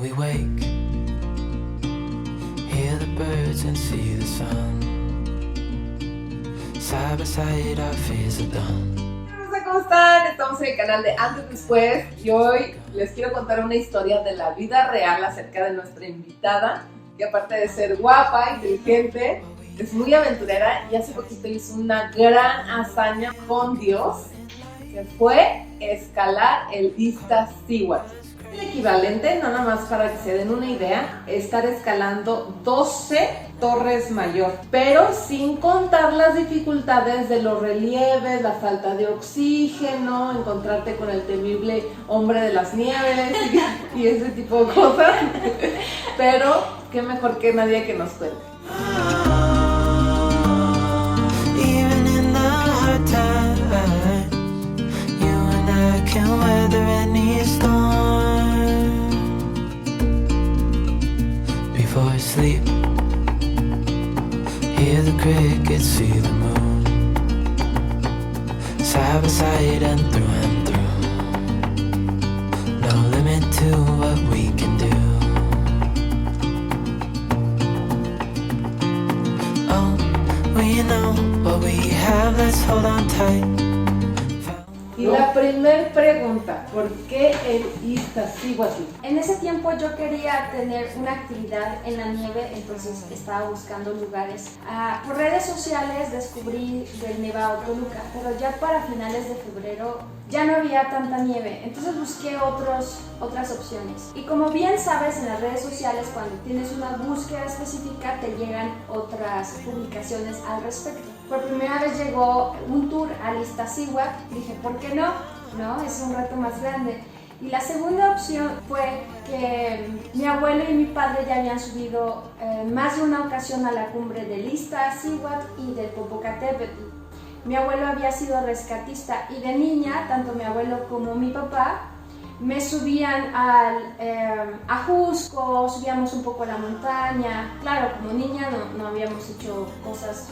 we wake, hear the birds and see the sun. Side by side our fears are done. ¿Cómo están? Estamos en el canal de Antes Después y hoy les quiero contar una historia de la vida real acerca de nuestra invitada, que aparte de ser guapa, inteligente, es muy aventurera y hace poquito hizo una gran hazaña con Dios, que fue escalar el Iztaccíhuatl. El equivalente, nada más para que se den una idea, es estar escalando 12 Torres Mayor, pero sin contar las dificultades de los relieves, la falta de oxígeno, encontrarte con el temible hombre de las nieves y ese tipo de cosas. Pero qué mejor que nadie que nos cuente. Even in the hard time, you and I can weather any storm. Before I sleep, hear the crickets, see the moon. Side by side and through. No limit to what we can do. Oh, we know what we have, let's hold on tight. Y la primer pregunta, ¿por qué el Iztaccíhuatl? En ese tiempo yo quería tener una actividad en la nieve, entonces estaba buscando lugares. Por redes sociales descubrí del Nevado Toluca, pero ya para finales de febrero ya no había tanta nieve, entonces busqué otras opciones. Y como bien sabes, en las redes sociales cuando tienes una búsqueda específica te llegan otras publicaciones al respecto. Por primera vez llegó un tour al Iztaccíhuatl, dije, ¿por qué no? ¿No? Es un reto más grande. Y la segunda opción fue que mi abuelo y mi padre ya habían subido más de una ocasión a la cumbre del Iztaccíhuatl y del Popocatépetl. Mi abuelo había sido rescatista y de niña, tanto mi abuelo como mi papá, me subían a Jusco, subíamos un poco a la montaña. Claro, como niña no habíamos hecho cosas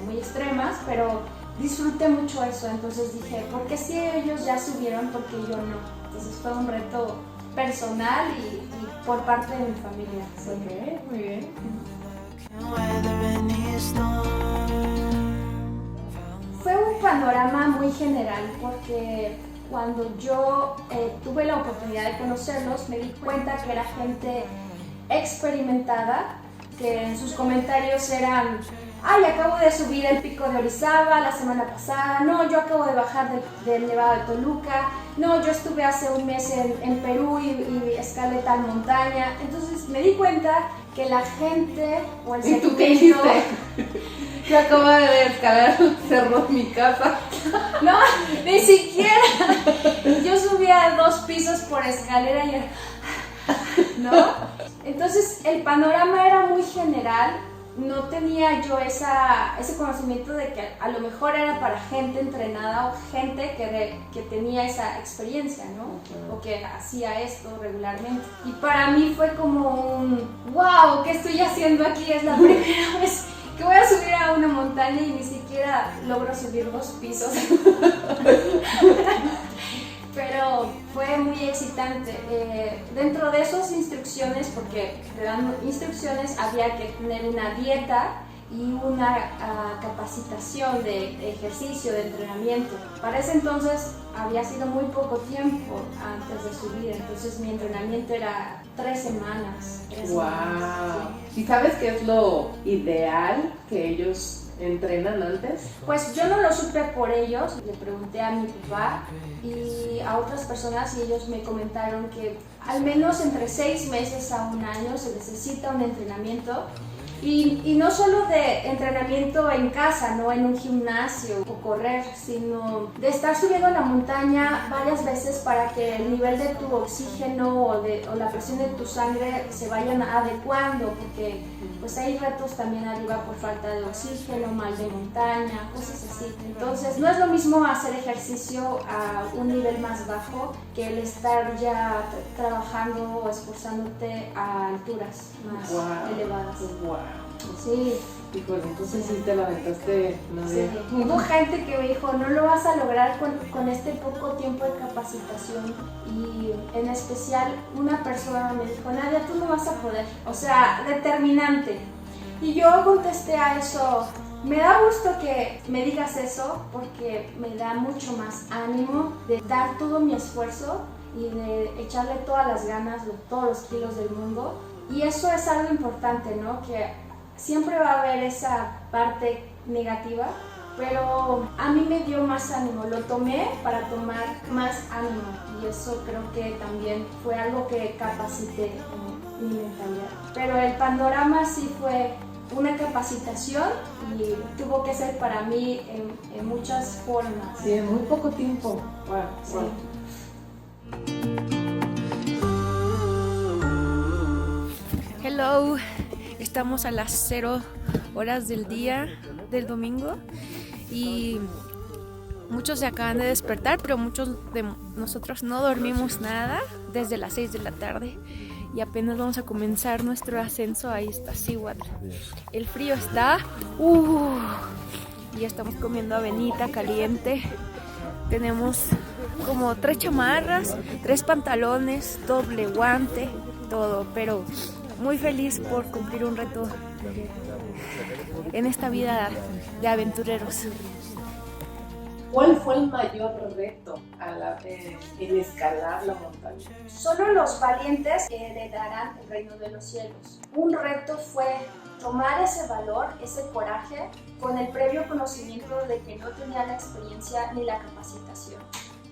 muy extremas, pero disfruté mucho eso, entonces dije, ¿por qué si ellos ya subieron, por qué yo no? Entonces fue un reto personal y por parte de mi familia. ¿Sí? Ok, muy bien. Fue un panorama muy general porque cuando yo tuve la oportunidad de conocerlos me di cuenta que era gente experimentada, que en sus comentarios eran: ay, acabo de subir el pico de Orizaba la semana pasada, no, yo acabo de bajar del Nevado de Toluca, no, yo estuve hace un mes en Perú y escalé tal montaña. Entonces me di cuenta que la gente o el ¿Y tú qué segmento... hiciste? Yo acabo de escalar el cerro de mi casa. No, ni siquiera. Yo subía 2 pisos por escalera y era... ¿no? Entonces el panorama era muy general. No tenía yo ese conocimiento de que a lo mejor era para gente entrenada o gente que tenía esa experiencia, ¿no? O que hacía esto regularmente. Y para mí fue como un wow, ¿qué estoy haciendo aquí? Es la primera vez que voy a subir a una montaña y ni siquiera logro subir 2 pisos. Pero fue muy excitante. Dentro de esas instrucciones, porque te dan instrucciones, había que tener una dieta y una capacitación de ejercicio, de entrenamiento. Para ese entonces había sido muy poco tiempo antes de subir, entonces mi entrenamiento era 3 semanas. ¡Wow! Sí. ¿Y sabes qué es lo ideal que ellos entrenan antes? Pues yo no lo supe por ellos, le pregunté a mi papá y a otras personas y ellos me comentaron que al menos entre 6 meses a 1 año se necesita un entrenamiento. Y no solo de entrenamiento en casa, no en un gimnasio o correr, sino de estar subiendo a la montaña varias veces para que el nivel de tu oxígeno o la presión de tu sangre se vayan adecuando, porque pues hay retos también arriba por falta de oxígeno, mal de montaña, cosas así. Entonces no es lo mismo hacer ejercicio a un nivel más bajo que el estar ya trabajando o esforzándote a alturas más elevadas. Wow. Sí. Híjole, entonces sí te la aventaste una Sí. vez. Hubo gente que me dijo, no lo vas a lograr con este poco tiempo de capacitación, y en especial una persona me dijo, Nadia, tú no vas a poder, o sea, determinante. Y yo contesté a eso, me da gusto que me digas eso porque me da mucho más ánimo de dar todo mi esfuerzo y de echarle todas las ganas, todos los kilos del mundo. Y eso es algo importante, ¿no? Que siempre va a haber esa parte negativa, pero a mí me dio más ánimo, lo tomé para tomar más ánimo, y eso creo que también fue algo que capacité en mi mentalidad. Pero el panorama sí fue una capacitación y tuvo que ser para mí en muchas formas. Sí, en muy poco tiempo. Wow, Sí. wow. Hello, estamos a las 0 horas del día del domingo y muchos se acaban de despertar, pero muchos de nosotros no dormimos nada desde las 6 de la tarde y apenas vamos a comenzar nuestro ascenso. Ahí está Cihuatl. El frío está, y estamos comiendo avenita caliente. Tenemos como 3 chamarras, 3 pantalones, doble guante, todo, pero muy feliz por cumplir un reto en esta vida de aventureros. ¿Cuál fue el mayor reto en escalar la montaña? Solo los valientes heredarán el reino de los cielos. Un reto fue tomar ese valor, ese coraje, con el previo conocimiento de que no tenía la experiencia ni la capacitación.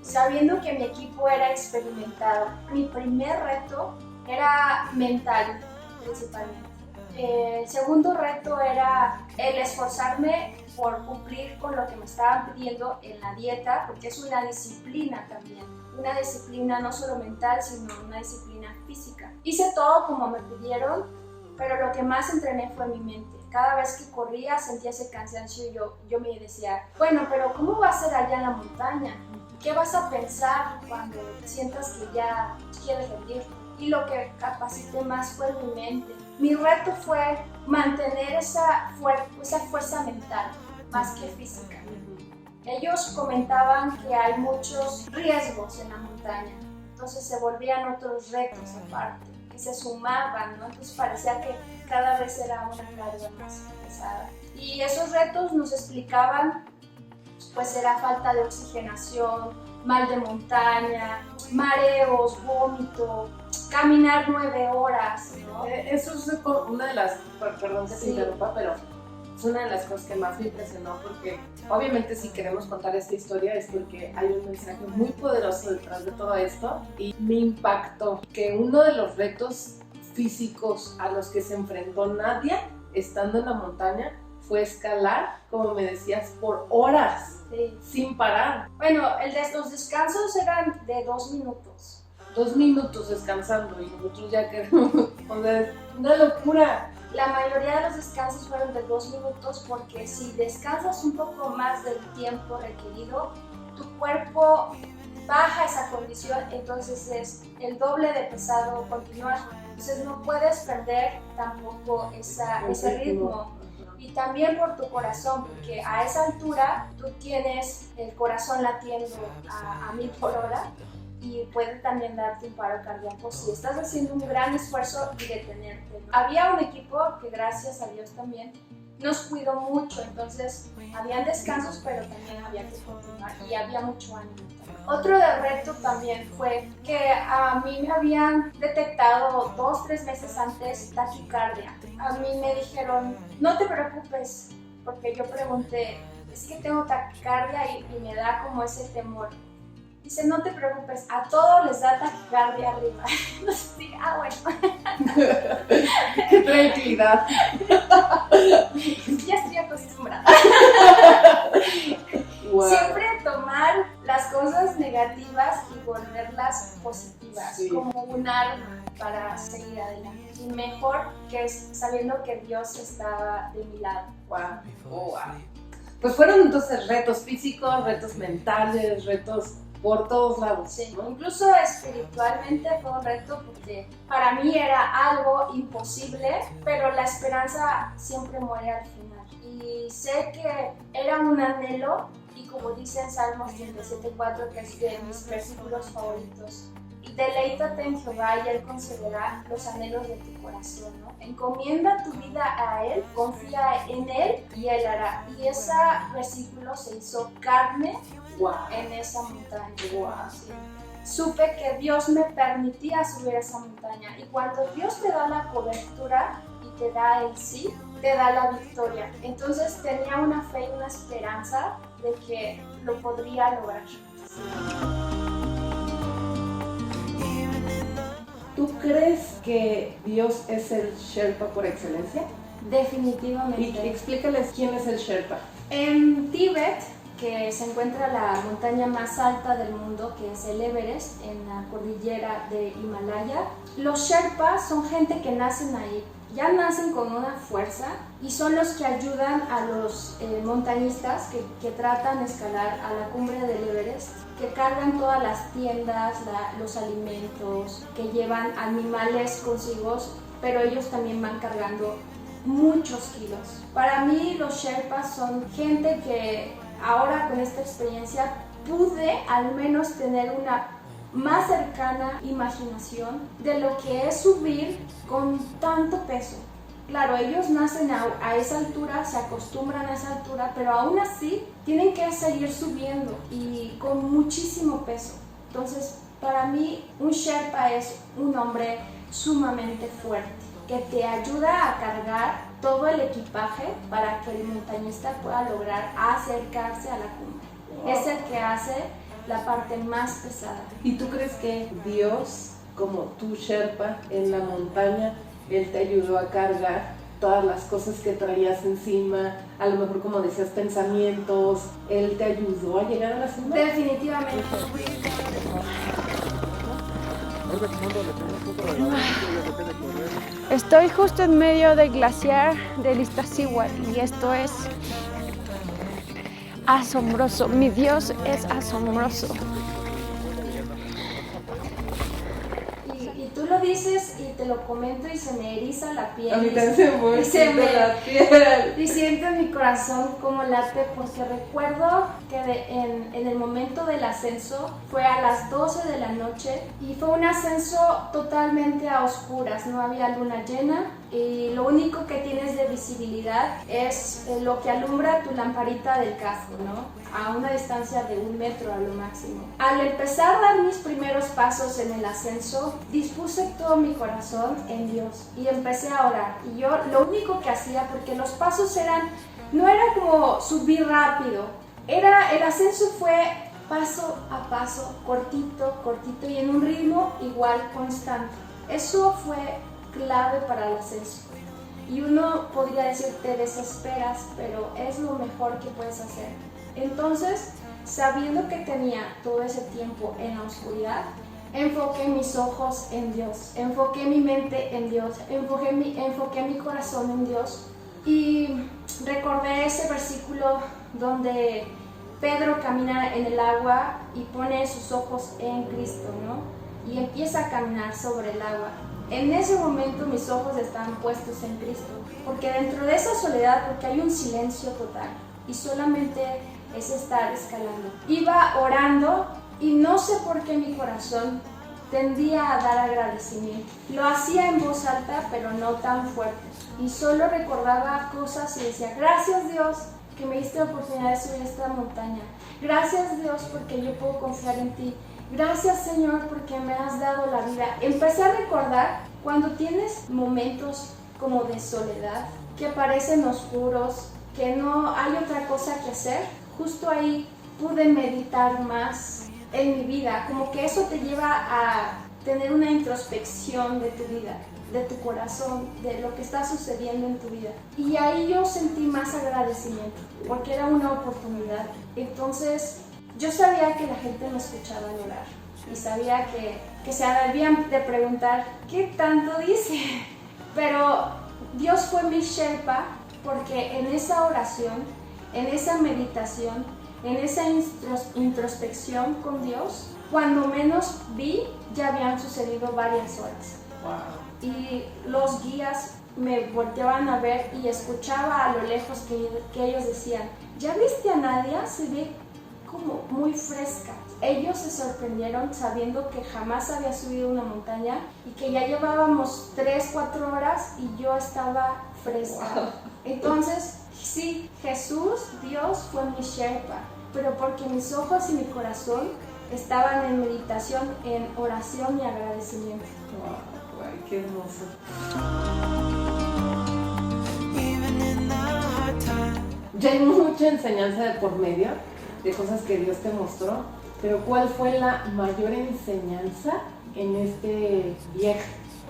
Sabiendo que mi equipo era experimentado, mi primer reto era mental, principalmente. El segundo reto era el esforzarme por cumplir con lo que me estaban pidiendo en la dieta, porque es una disciplina también. Una disciplina no solo mental, sino una disciplina física. Hice todo como me pidieron, pero lo que más entrené fue mi mente. Cada vez que corría sentía ese cansancio y yo me decía, bueno, pero ¿cómo va a ser allá en la montaña? ¿Qué vas a pensar cuando sientas que ya quieres rendirte? Y lo que capacité más fue mi mente. Mi reto fue mantener esa fuerza mental, más que física. Ellos comentaban que hay muchos riesgos en la montaña, entonces se volvían otros retos aparte, que se sumaban, ¿no? Entonces parecía que cada vez era una carga más pesada. Y esos retos nos explicaban, pues era falta de oxigenación, mal de montaña, mareos, vómito, caminar 9 horas, ¿no? Eso es una de las, perdón que te Sí. interrumpa, pero es una de las cosas que más me impresionó, porque obviamente si queremos contar esta historia es porque hay un mensaje muy poderoso detrás de todo esto, y me impactó que uno de los retos físicos a los que se enfrentó Nadia estando en la montaña fue escalar, como me decías, por horas, Sí. sin parar. Bueno, los descansos eran de 2 minutos. 2 minutos descansando y nosotros ya queremos, o sea, es una locura. La mayoría de los descansos fueron de 2 minutos porque si descansas un poco más del tiempo requerido, tu cuerpo baja esa condición, entonces es el doble de pesado continuar. Entonces no puedes perder tampoco ese ritmo. Y también por tu corazón, porque a esa altura tú tienes el corazón latiendo a 1000 por hora y puede también darte un paro cardíaco si estás haciendo un gran esfuerzo y detenerte, ¿no? Había un equipo que, gracias a Dios también, nos cuidó mucho, entonces habían descansos, pero también había que continuar y había mucho ánimo también. Otro de reto también fue que a mí me habían detectado 2-3 meses antes taquicardia. A mí me dijeron, no te preocupes, porque yo pregunté, es que tengo taquicardia y me da como ese temor. Dice, no te preocupes, a todos les da taquicardia arriba. Entonces dije, bueno. ¡Qué tranquilidad! Ya estoy acostumbrada. Wow. Siempre tomar las cosas negativas y volverlas positivas, Sí. como un arma para seguir adelante. Y mejor que es sabiendo que Dios estaba de mi lado. Wow. Oh, wow. Pues fueron entonces retos físicos, retos mentales, retos por todos lados, Sí, ¿no? incluso espiritualmente fue un reto porque para mí era algo imposible, pero la esperanza siempre muere al final. Y sé que era un anhelo, y como dice en Salmos 37:4, que es de mis versículos favoritos, deleítate en Jehová y Él concederá los anhelos de tu corazón, ¿no? Encomienda tu vida a Él, confía en Él y Él hará. Y ese versículo se hizo carne en esa montaña. Sí. Supe que Dios me permitía subir a esa montaña, y cuando Dios te da la cobertura y te da el sí, te da la victoria. Entonces tenía una fe y una esperanza de que lo podría lograr. Sí. ¿Tú crees que Dios es el Sherpa por excelencia? Definitivamente. Y explícales quién es el Sherpa. En Tíbet, que se encuentra la montaña más alta del mundo, que es el Everest, en la cordillera de Himalaya, los Sherpas son gente que nacen ahí. Ya nacen con una fuerza y son los que ayudan a los montañistas que tratan de escalar a la cumbre del Everest, que cargan todas las tiendas, los alimentos, que llevan animales consigo, pero ellos también van cargando muchos kilos. Para mí los Sherpas son gente que ahora con esta experiencia pude al menos tener una más cercana imaginación de lo que es subir con tanto peso. Claro, ellos nacen a esa altura, se acostumbran a esa altura, pero aún así tienen que seguir subiendo y con muchísimo peso. Entonces, para mí, un Sherpa es un hombre sumamente fuerte, que te ayuda a cargar todo el equipaje para que el montañista pueda lograr acercarse a la cumbre. Es el que hace la parte más pesada. ¿Y tú crees que Dios, como tu Sherpa en la montaña, Él te ayudó a cargar todas las cosas que traías encima? A lo mejor, como decías, pensamientos. ¿Él te ayudó a llegar a la cima? Definitivamente. Estoy justo en medio del glaciar del Iztaccíhuatl y esto es asombroso. Mi Dios es asombroso. Y tú lo dices y te lo comento y se me eriza la piel. A mí también se me y se me- la piel. Y siento en mi corazón como late, porque recuerdo que en el momento del ascenso fue a las 12 de la noche y fue un ascenso totalmente a oscuras, no había luna llena y lo único que tienes de visibilidad es lo que alumbra tu lamparita del casco, ¿no? A una distancia de 1 metro a lo máximo. Al empezar a dar mis primeros pasos en el ascenso, dispuse todo mi corazón en Dios y empecé a orar. Y yo lo único que hacía, porque los pasos no era como subir rápido, el ascenso fue paso a paso, cortito, cortito y en un ritmo igual constante. Eso fue clave para el ascenso. Y uno podría decir, te desesperas, pero es lo mejor que puedes hacer. Entonces, sabiendo que tenía todo ese tiempo en la oscuridad, enfoqué mis ojos en Dios, enfoqué mi mente en Dios, enfoqué mi corazón en Dios y recordé ese versículo donde Pedro camina en el agua y pone sus ojos en Cristo, ¿no? Y empieza a caminar sobre el agua. En ese momento mis ojos estaban puestos en Cristo, porque dentro de esa soledad, porque hay un silencio total y solamente es estar escalando. Iba orando y no sé por qué mi corazón tendía a dar agradecimiento. Lo hacía en voz alta, pero no tan fuerte. Y solo recordaba cosas y decía, gracias Dios que me diste la oportunidad de subir esta montaña. Gracias Dios porque yo puedo confiar en ti. Gracias Señor porque me has dado la vida. Empecé a recordar cuando tienes momentos como de soledad, que parecen oscuros, que no hay otra cosa que hacer. Justo ahí pude meditar más en mi vida, como que eso te lleva a tener una introspección de tu vida, de tu corazón, de lo que está sucediendo en tu vida. Y ahí yo sentí más agradecimiento, porque era una oportunidad. Entonces, yo sabía que la gente me escuchaba orar y sabía que se debían de preguntar, ¿qué tanto dice? Pero Dios fue mi Sherpa, porque en esa oración, en esa meditación, En esa introspección con Dios, cuando menos vi, ya habían sucedido varias horas. Wow. Y los guías me volteaban a ver y escuchaba a lo lejos que ellos decían, ¿ya viste a Nadia? Se ve como muy fresca. Ellos se sorprendieron sabiendo que jamás había subido una montaña y que ya llevábamos 3-4 horas y yo estaba fresca. Wow. Entonces, sí, Jesús, Dios, fue mi Sherpa, pero porque mis ojos y mi corazón estaban en meditación, en oración y agradecimiento. Wow, ay, qué hermoso. Even in the hard times. Ya hay mucha enseñanza de por medio, de cosas que Dios te mostró, pero ¿cuál fue la mayor enseñanza en este viaje?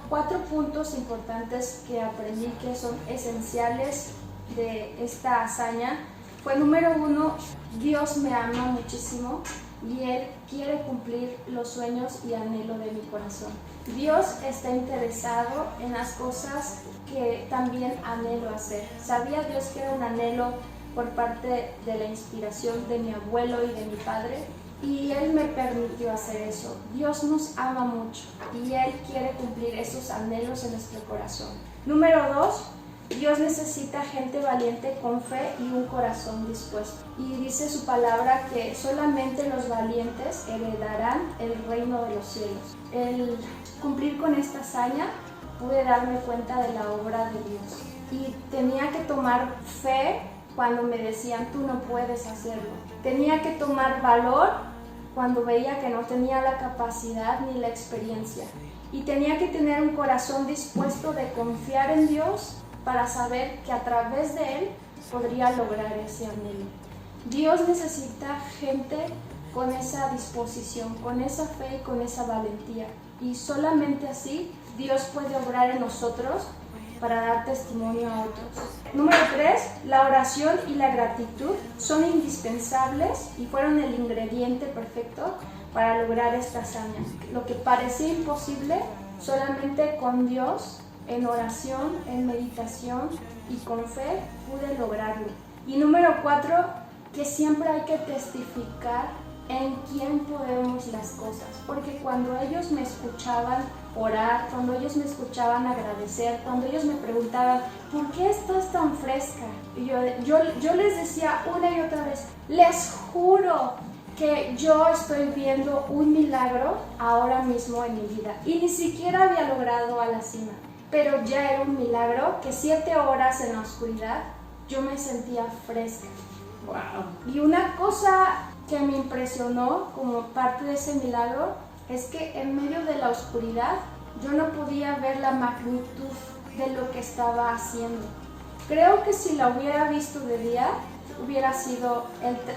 4 puntos importantes que aprendí que son esenciales de esta hazaña fue: número 1, Dios me ama muchísimo y Él quiere cumplir los sueños y anhelo de mi corazón. Dios está interesado en las cosas que también anhelo hacer. Sabía Dios que era un anhelo por parte de la inspiración de mi abuelo y de mi padre, y Él me permitió hacer eso. Dios nos ama mucho y Él quiere cumplir esos anhelos en nuestro corazón. Número 2, Dios necesita gente valiente con fe y un corazón dispuesto. Y dice su palabra que solamente los valientes heredarán el reino de los cielos. El cumplir con esta hazaña, pude darme cuenta de la obra de Dios. Y tenía que tomar fe cuando me decían, tú no puedes hacerlo. Tenía que tomar valor cuando veía que no tenía la capacidad ni la experiencia. Y tenía que tener un corazón dispuesto de confiar en Dios para saber que a través de Él podría lograr ese anhelo. Dios necesita gente con esa disposición, con esa fe y con esa valentía. Y solamente así Dios puede obrar en nosotros para dar testimonio a otros. Número 3, la oración y la gratitud son indispensables y fueron el ingrediente perfecto para lograr esta hazaña. Lo que parecía imposible, solamente con Dios, en oración, en meditación y con fe, pude lograrlo. Y número 4, que siempre hay que testificar en quién podemos las cosas, porque cuando ellos me escuchaban orar, cuando ellos me escuchaban agradecer, cuando ellos me preguntaban, ¿por qué estás tan fresca? Y yo les decía una y otra vez, les juro que yo estoy viendo un milagro ahora mismo en mi vida, y ni siquiera había logrado a la cima, pero ya era un milagro que 7 horas en la oscuridad yo me sentía fresca. Wow. Y una cosa que me impresionó como parte de ese milagro es que en medio de la oscuridad yo no podía ver la magnitud de lo que estaba haciendo. Creo que si la hubiera visto de día hubiera sido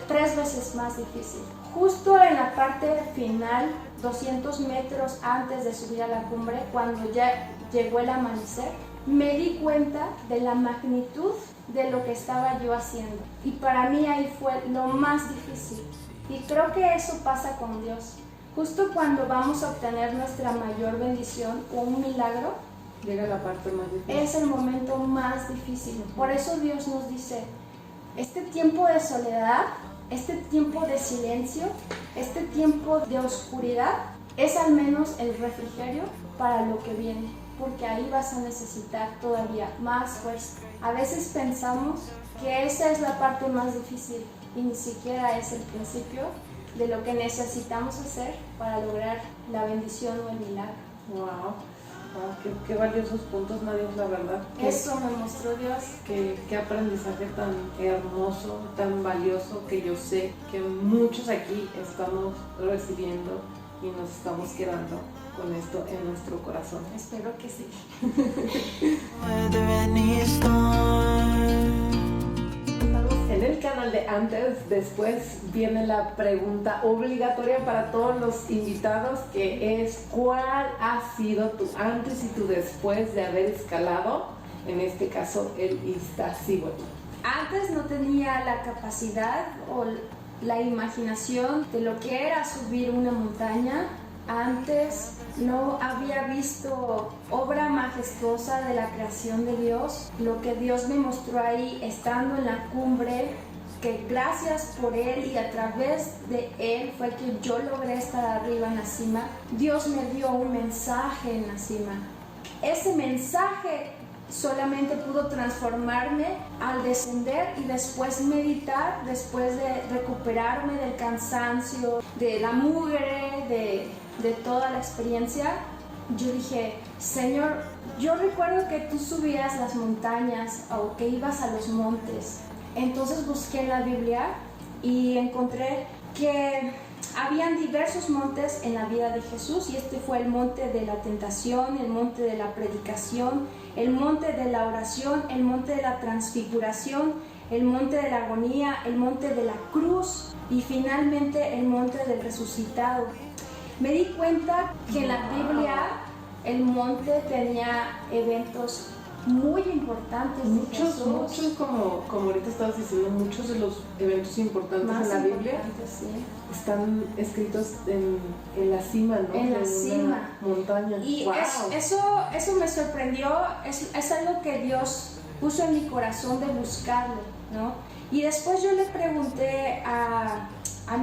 3 veces más difícil. Justo en la parte final, 200 metros antes de subir a la cumbre, cuando ya llegó el amanecer, me di cuenta de la magnitud de lo que estaba yo haciendo. Y para mí ahí fue lo más difícil. Y creo que eso pasa con Dios. Justo cuando vamos a obtener nuestra mayor bendición o un milagro, Llega la parte más difícil. es el momento más difícil. Por eso Dios nos dice, este tiempo de soledad, este tiempo de silencio, este tiempo de oscuridad, es al menos el refrigerio para lo que viene, porque ahí vas a necesitar todavía más fuerza. A veces pensamos que esa es la parte más difícil y ni siquiera es el principio de lo que necesitamos hacer para lograr la bendición o el milagro. Wow. Qué valiosos puntos, Nadia, la verdad. Eso me mostró Dios. Qué aprendizaje tan hermoso, tan valioso, que yo sé que muchos aquí estamos recibiendo y nos estamos quedando con esto en nuestro corazón. Espero que sí. Weather any storm. Estamos en el canal de Antes, después viene la pregunta obligatoria para todos los invitados, que es ¿cuál ha sido tu antes y tu después de haber escalado, en este caso, el Iztaccíhuatl? Antes no tenía la capacidad o la imaginación de lo que era subir una montaña. Antes no había visto obra majestuosa de la creación de Dios. Lo que Dios me mostró ahí, estando en la cumbre, que gracias por Él y a través de Él fue que yo logré estar arriba en la cima. Dios me dio un mensaje en la cima. Ese mensaje solamente pudo transformarme al descender y después meditar, después de recuperarme del cansancio, de la mugre, de toda la experiencia. Yo dije, Señor, yo recuerdo que tú subías las montañas o que ibas a los montes. Entonces busqué en la Biblia y encontré que habían diversos montes en la vida de Jesús, y este fue el monte de la tentación, el monte de la predicación, el monte de la oración, el monte de la transfiguración, el monte de la agonía, el monte de la cruz y finalmente el monte del resucitado. Me di cuenta que en la Biblia el monte tenía eventos muy importantes. Muchos, como ahorita estabas diciendo, muchos de los eventos importantes en la Biblia sí, están escritos en la cima, ¿no? En la cima. Montaña. Y wow. eso me sorprendió, es algo que Dios puso en mi corazón de buscarlo, ¿no? Y después yo le pregunté a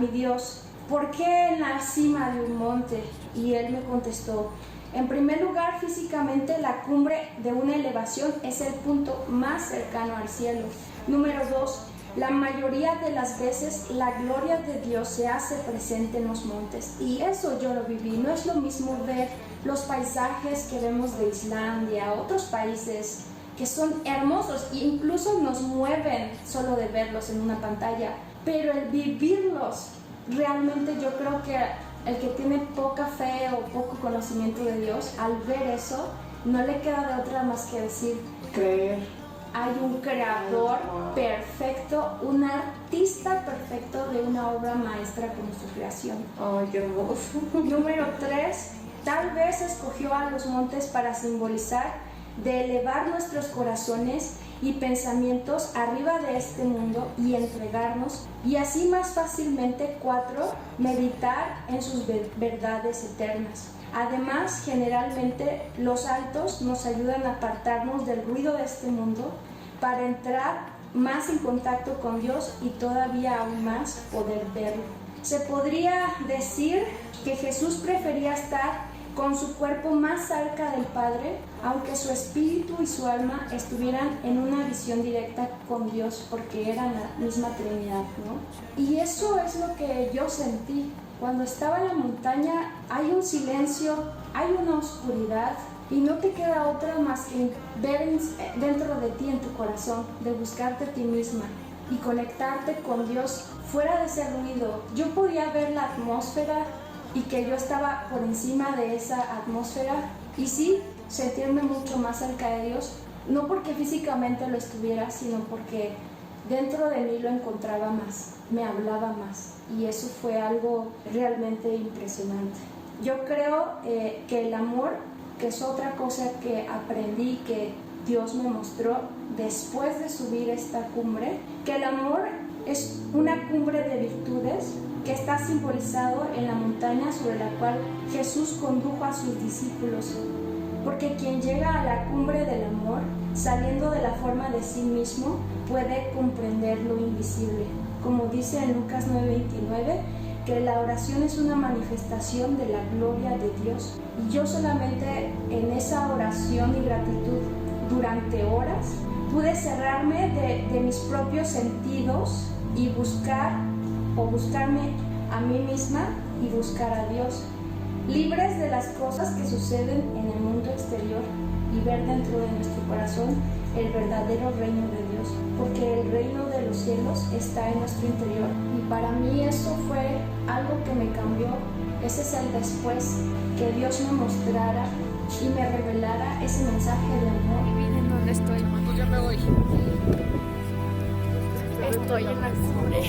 mi Dios, ¿por qué en la cima de un monte? Y Él me contestó, en primer lugar, físicamente la cumbre de una elevación es el punto más cercano al cielo. Número 2, la mayoría de las veces la gloria de Dios se hace presente en los montes. Y eso yo lo viví. No es lo mismo ver los paisajes que vemos de Islandia, otros países que son hermosos e incluso nos mueven solo de verlos en una pantalla. Pero el vivirlos, realmente yo creo que el que tiene poca fe o poco conocimiento de Dios, al ver eso, no le queda de otra más que decir, creer. Hay un creador perfecto, un artista perfecto de una obra maestra como su creación. Ay, qué hermoso. Número 3, tal vez escogió a los montes para simbolizar de elevar nuestros corazones y pensamientos arriba de este mundo y entregarnos, y así más fácilmente. 4, meditar en sus verdades eternas. Además, generalmente los altos nos ayudan a apartarnos del ruido de este mundo para entrar más en contacto con Dios y todavía aún más poder verlo. Se podría decir que Jesús prefería estar con su cuerpo más cerca del Padre, aunque su espíritu y su alma estuvieran en una visión directa con Dios, porque eran la misma Trinidad, ¿no? Y eso es lo que yo sentí. Cuando estaba en la montaña hay un silencio, hay una oscuridad, y no te queda otra más que ver dentro de ti, en tu corazón, de buscarte a ti misma y conectarte con Dios fuera de ese ruido. Yo podía ver la atmósfera y que yo estaba por encima de esa atmósfera, y sí, sentirme mucho más cerca de Dios, no porque físicamente lo estuviera, sino porque dentro de mí lo encontraba más, me hablaba más, y eso fue algo realmente impresionante. Yo creo que el amor, que es otra cosa que aprendí, que Dios me mostró después de subir esta cumbre, que el amor es una cumbre de virtudes que está simbolizado en la montaña sobre la cual Jesús condujo a sus discípulos. Porque quien llega a la cumbre del amor, saliendo de la forma de sí mismo, puede comprender lo invisible. Como dice en Lucas 9:29, que la oración es una manifestación de la gloria de Dios. Y yo solamente en esa oración y gratitud durante horas pude cerrarme de mis propios sentidos y buscarme a mí misma y buscar a Dios, libres de las cosas que suceden en el mundo exterior, y ver dentro de nuestro corazón el verdadero reino de Dios, porque el reino de los cielos está en nuestro interior. Y para mí eso fue algo que me cambió. Ese es el después, que Dios me mostrara y me revelara ese mensaje de amor. Miren dónde estoy. Pues ya me voy. Estoy en la cumbre.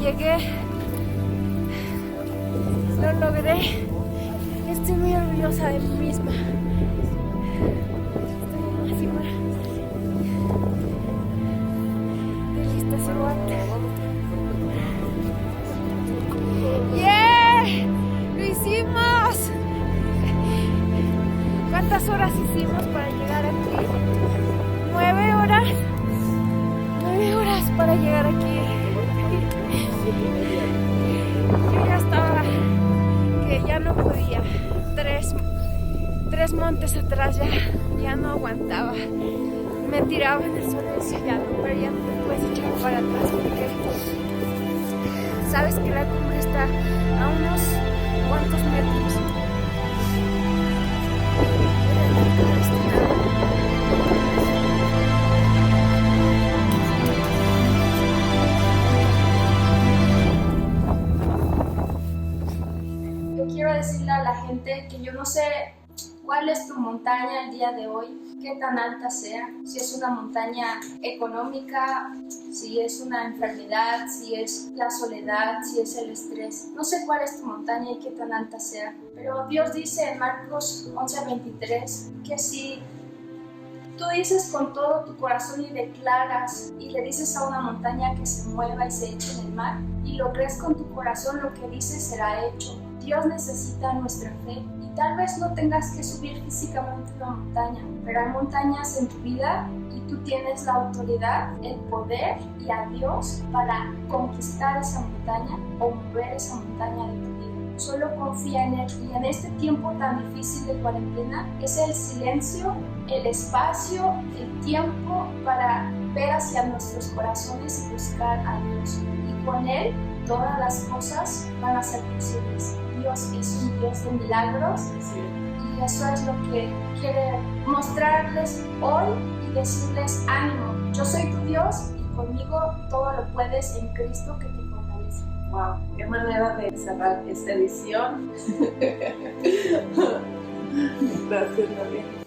Llegué. Lo logré. Estoy muy orgullosa de mí misma. Estoy en la cima del estacionamiento. ¡Yeah! ¡Lo hicimos! ¿Cuántas horas hicimos para llegar aquí? 9 9 horas para llegar aquí. Yo ya estaba que ya no podía. Tres montes atrás ya no aguantaba. Me tiraba en el suelo ensillado, pero ya no te puedes echar para atrás porque sabes que la cumbre está a unos cuantos metros. Yo quiero decirle a la gente que yo no sé cuál es tu montaña el día de hoy, qué tan alta sea, si es una montaña económica, si es una enfermedad, si es la soledad, si es el estrés. No sé cuál es tu montaña y qué tan alta sea, pero Dios dice en Marcos 11:23 que si tú dices con todo tu corazón y declaras y le dices a una montaña que se mueva y se eche en el mar y lo crees con tu corazón, lo que dices será hecho. Dios necesita nuestra fe y tal vez no tengas que subir físicamente una montaña, pero hay montañas en tu vida y tú tienes la autoridad, el poder y a Dios para conquistar esa montaña o mover esa montaña de tu vida. Solo confía en Él y en este tiempo tan difícil de cuarentena es el silencio, el espacio, el tiempo para ver hacia nuestros corazones y buscar a Dios. Y con Él todas las cosas van a ser posibles. Dios es un Dios de milagros y eso es lo que quiere mostrarles hoy y decirles ánimo. Yo soy tu Dios y conmigo todo lo puedes en Cristo que te fortalece. Wow, qué manera de cerrar esta edición. Gracias, María.